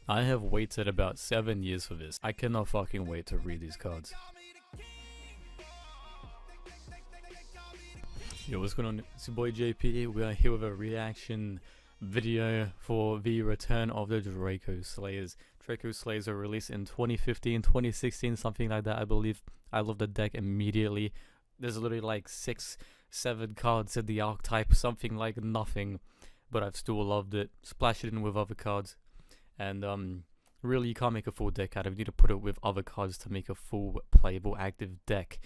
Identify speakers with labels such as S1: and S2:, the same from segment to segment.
S1: I have waited about 7 years for this. I cannot fucking wait to read these cards. Yo, what's going on? It's your boy JP. We are here with a reaction video for the return of the Dracoslayers. Dracoslayers were released in 2015, 2016, something like that, I believe. I love the deck immediately. There's literally like 6-7 cards in the archetype, something like nothing, but I've still loved it. Splash it in with other cards, and really you can't make a full deck out of it. You need to put it with other cards to make a full playable active deck.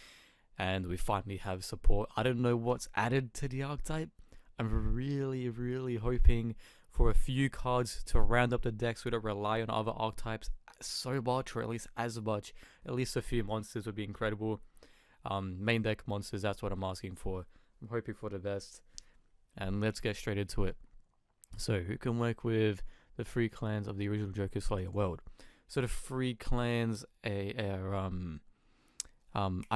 S1: And we finally have support. I don't know what's added to the archetype. I'm really hoping for a few cards to round up the deck so we don't rely on other archetypes so much, or at least as much. At least a few monsters would be incredible. Main deck monsters, that's what I'm asking for. I'm hoping for the best. And let's get straight into it. So, who can work with the 3 clans of the original Dracoslayer world? So the 3 clans I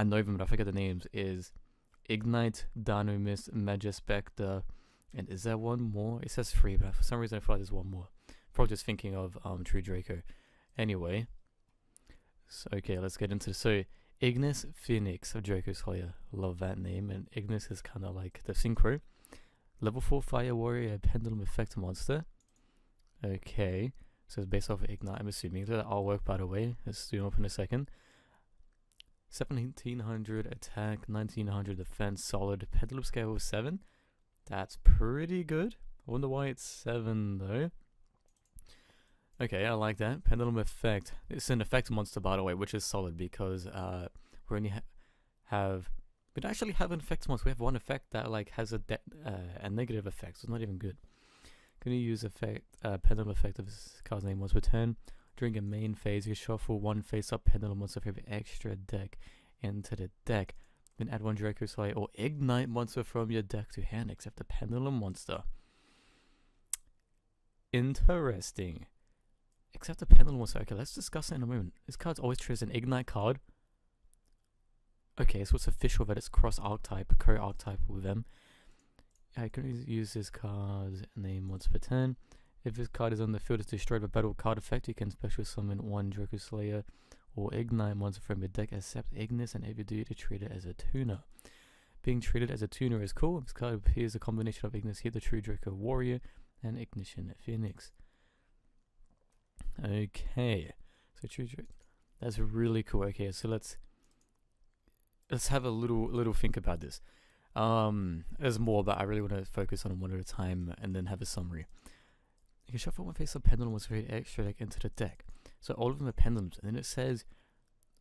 S1: know them, but I forget the names, is Ignite, Dynamis, Magispector, and is there one more? It says 3, but for some reason I feel like there's one more. Probably just thinking of True Draco. Anyway, so okay, let's get into this. So Ignis Phoenix of Dracoslayer, love that name, and Ignis is kind of like the synchro. Level 4 Fire Warrior, Pendulum Effect monster. Okay, so it's based off of Ignite, I'm assuming. Look at that artwork, by the way. Let's do it up in a second. 1700 attack, 1900 defense, solid. Pendulum scale of 7. That's pretty good. I wonder why it's 7 though. Okay, I like that. Pendulum effect. It's an effect monster, by the way, which is solid because we only we don't actually have an effect monster. We have one effect that like has a negative effect, so it's not even good. Can you use effect pendulum effect of this card's name once per turn? During a main phase, you shuffle one face-up pendulum monster from your extra deck into the deck. Then add one Dracoslayer or Ignite monster from your deck to hand, except the pendulum monster. Interesting. Except the pendulum monster. Okay, let's discuss it in a moment. This card's always treated as an Ignite card. Okay, so it's official that it's cross-archetype, co-archetype with them. I can use this card's name once per turn. If this card is on the field, it's destroyed by battle card effect. You can special summon one Dracoslayer or Ignite monster from your deck, except Ignis, and if you do, you treat it as a tuner. Being treated as a tuner is cool. This card appears a combination of Ignis here, the True Draco Warrior, and Ignition Phoenix. Okay, so True Draco, that's really cool. Okay, so let's have a little think about this. There's more, but I really want to focus on one at a time and then have a summary. You can shuffle one face-up pendulum with very extra deck into the deck. So all of them are pendulums, and then it says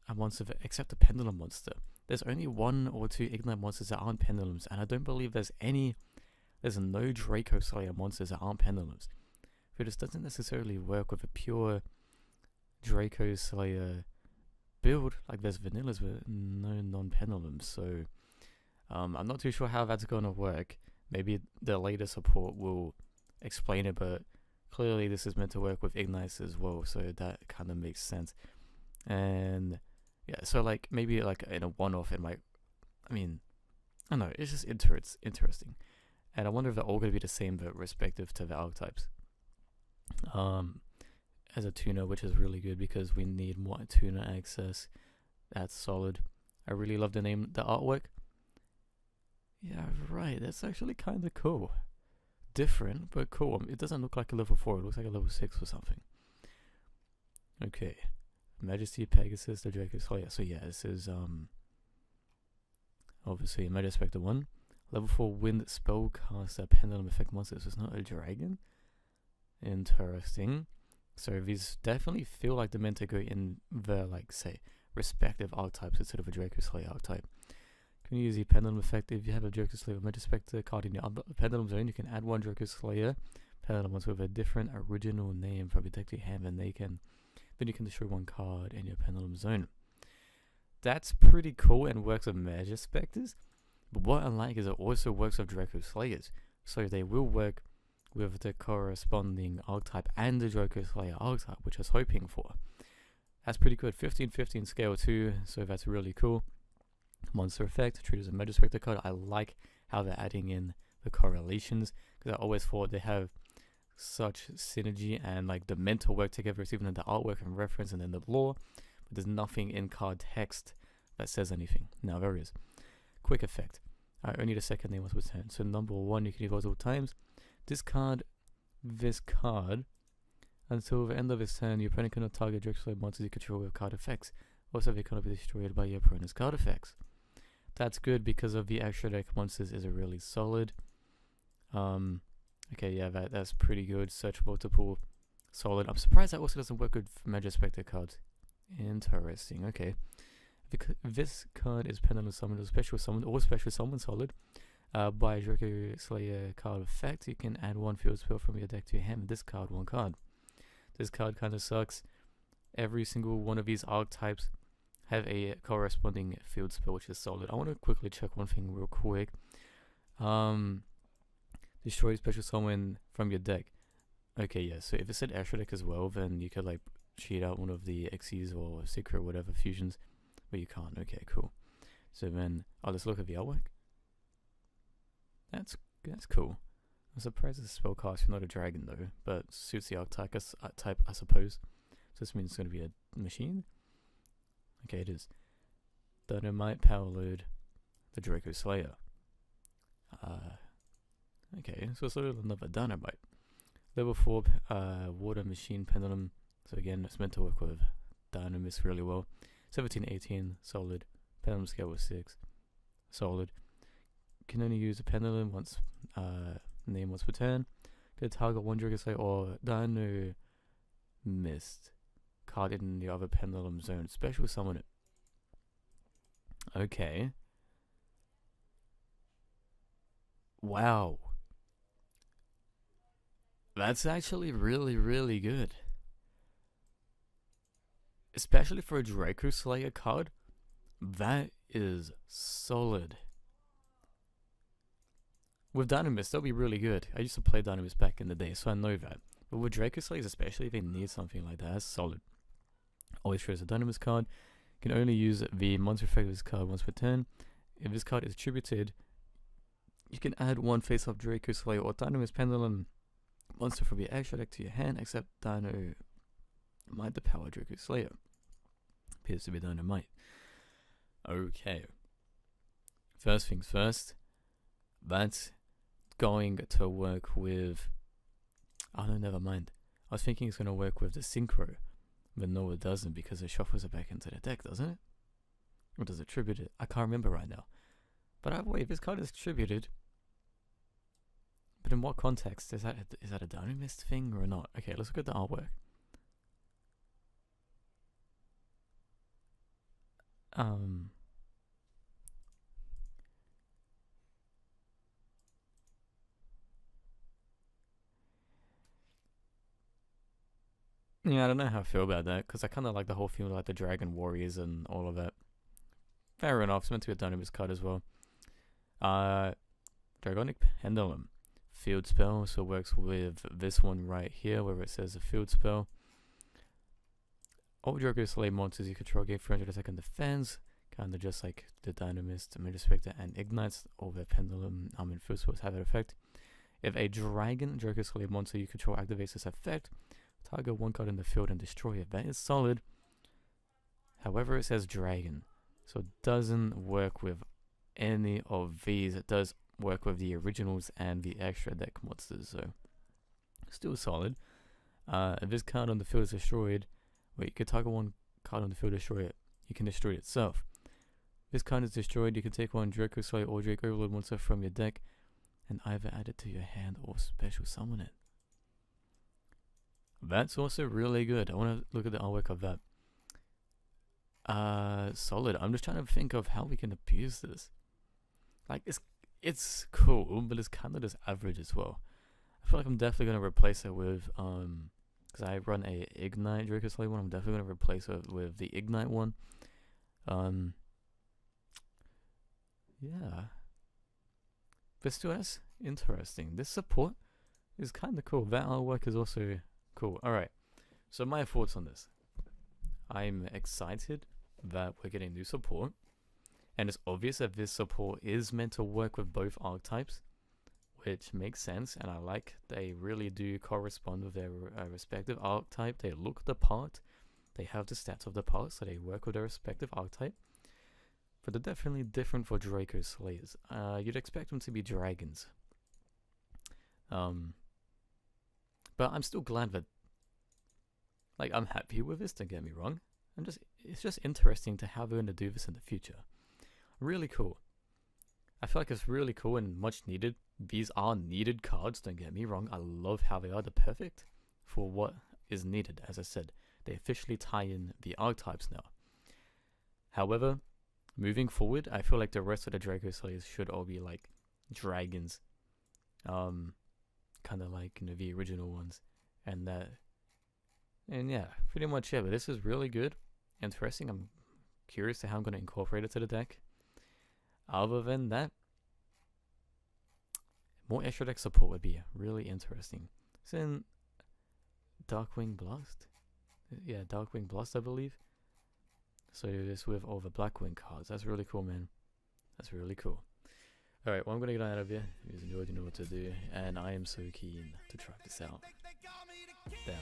S1: a monster except the pendulum monster. There's only 1 or 2 Ignite monsters that aren't pendulums, and I don't believe there's no Dracoslayer monsters that aren't pendulums. But this doesn't necessarily work with a pure Dracoslayer build. Like there's vanillas with no non-pendulums, so I'm not too sure how that's gonna work. Maybe the later support will explain it, but clearly this is meant to work with Ignites as well, so that kind of makes sense. And yeah, so like maybe like in a one-off it might, I mean, I don't know, it's just interesting. And I wonder if they're all going to be the same but respective to the archetypes. As a tuner, which is really good because we need more tuner access. That's solid. I really love the artwork. Yeah, right, that's actually kind of cool. Different, but cool. It doesn't look like a level 4, it looks like a level 6 or something. Okay. Majesty, Pegasus, the Dracoslayer. So yeah, this is obviously a Magispector 1. Level 4 Wind Spellcaster Pendulum Effect monster. So it's not a dragon. Interesting. So these definitely feel like they're meant to go in the, like, say, respective archetypes instead of a Dracoslayer archetype. Can you use the pendulum effect if you have a Dracoslayer Magispector card in your pendulum zone? You can add one Dracoslayer pendulum monster with a different original name from your deck to your hand, and then you can destroy one card in your pendulum zone. That's pretty cool and works with Magispectors. But what I like is it also works with Dracoslayers, so they will work with the corresponding archetype and the Dracoslayer archetype, which I was hoping for. That's pretty good. 15/15 scale 2, so that's really cool. Monster effect, treated as a Magispector card. I like how they're adding in the correlations, because I always thought they have such synergy and like the mental work together. It's even in the artwork and reference and then the lore, but there's nothing in card text that says anything. Now there is. Quick effect. I only need a second name once per turn. So number 1, you can evolve all times. Discard this card until the end of its turn. Your opponent cannot target Dracoslayer monsters you control with card effects. Also, they cannot be destroyed by your opponent's card effects. That's good because of the extra deck monsters is really solid. Okay, yeah, that's pretty good. Search multiple, solid. I'm surprised that also doesn't work with Magic Spectre cards. Interesting. Okay. This card is pendulum summoned or special summoned solid by a Dracoslayer card effect. You can add 1 field spell from your deck to your hand and discard 1 card. This card kind of sucks. Every single one of these archetypes have a corresponding field spell, which is solid. I want to quickly check one thing real quick. Destroy special summon from your deck. Okay, yeah, so if it said extra deck as well, then you could like cheat out one of the Xyz or secret whatever fusions, but you can't. Okay, cool. So then, let's look at the artwork. That's cool. I'm surprised it's a spellcaster, not a dragon though, but suits the archetype type, I suppose. So this means it's going to be a machine? Okay, it is. Dynamite, power load, the Dracoslayer. Okay, so it's another dynamite. Level 4 water machine pendulum. So again, it's meant to work with dynamis really well. 17, 18, solid. Pendulum scale was 6, solid. Can only use a pendulum once, name once per turn. Could target 1 Dracoslayer or Dino Mist card in the other pendulum zone. Special summon it. Okay. Wow. That's actually really, really good. Especially for a Dracoslayer card. That is solid. With Dynamis, that'll be really good. I used to play Dynamis back in the day, so I know that. But with Dracoslayers, especially if they need something like that, that's solid. Always shows a Dynamis card. You can only use the monster effect of this card once per turn. If this card is attributed, you can add 1 face-up Dracoslayer or Dynamis Pendulum monster from your extra deck to your hand, except Dynamite the Power Dracoslayer. Appears to be Dynamite. Okay. First things first, that's going to work with... Oh no, never mind. I was thinking it's going to work with the Synchro, but no it doesn't because it shuffles it back into the deck, doesn't it? Or does it tribute it? I can't remember right now. But wait, this card is tributed. But in what context? Is that a Dynamist thing or not? Okay, let's look at the artwork. Yeah, I don't know how I feel about that, because I kind of like the whole theme of like the Dragon Warriors and all of that. Fair enough, it's meant to be a Dynamist card as well. Dragonic Pendulum. Field spell, so it works with this one right here, where it says a field spell. All Dracoslayer monsters you control gain 300 attack and defense, kind of just like the Dynamist, Magic Spectre, and Ignites. All their Pendulum and field spells have that effect. If a Dragon Dracoslayer monster you control activates this effect, target 1 card in the field and destroy it. That is solid. However, it says Dragon, so it doesn't work with any of these. It does work with the originals and the extra deck monsters, so still solid. If this card on the field is destroyed, you could target 1 card on the field, destroy it. You can destroy it itself. If this card is destroyed, you can take 1 Dracoslayer or Draco Overlord monster from your deck and either add it to your hand or special summon it. That's also really good. I want to look at the artwork of that. Solid. I'm just trying to think of how we can abuse this. Like, it's cool, but it's kind of just average as well. I feel like I'm definitely going to replace it with, because I run a Ignite Dracoslayer one, I'm definitely going to replace it with the Ignite one. Yeah. But still, that's interesting. This support is kind of cool. That artwork is also cool. Alright, so my thoughts on this. I'm excited that we're getting new support. And it's obvious that this support is meant to work with both archetypes, which makes sense, and I like they really do correspond with their respective archetype. They look the part, they have the stats of the part, so they work with their respective archetype. But they're definitely different for Dracoslayers. You'd expect them to be dragons. But I'm still glad that, like, I'm happy with this, don't get me wrong. It's just interesting to how they're going to do this in the future. Really cool. I feel like it's really cool and much needed. These are needed cards, don't get me wrong. I love how they are. They're perfect for what is needed. As I said, they officially tie in the archetypes now. However, moving forward, I feel like the rest of the Dracoslayers should all be like dragons. Kind of like, you know, the original ones. And yeah, pretty much, yeah. But this is really good. Interesting. I'm curious to how I'm going to incorporate it to the deck. Other than that, more extra deck support would be really interesting. It's in Darkwing Blast. Yeah, Darkwing Blast, I believe. So this with all the Blackwing cards. That's really cool, man. That's really cool. Alright, well, I'm going to get out of here. If you enjoyed, you know what to do. And I am so keen to try this out. Down.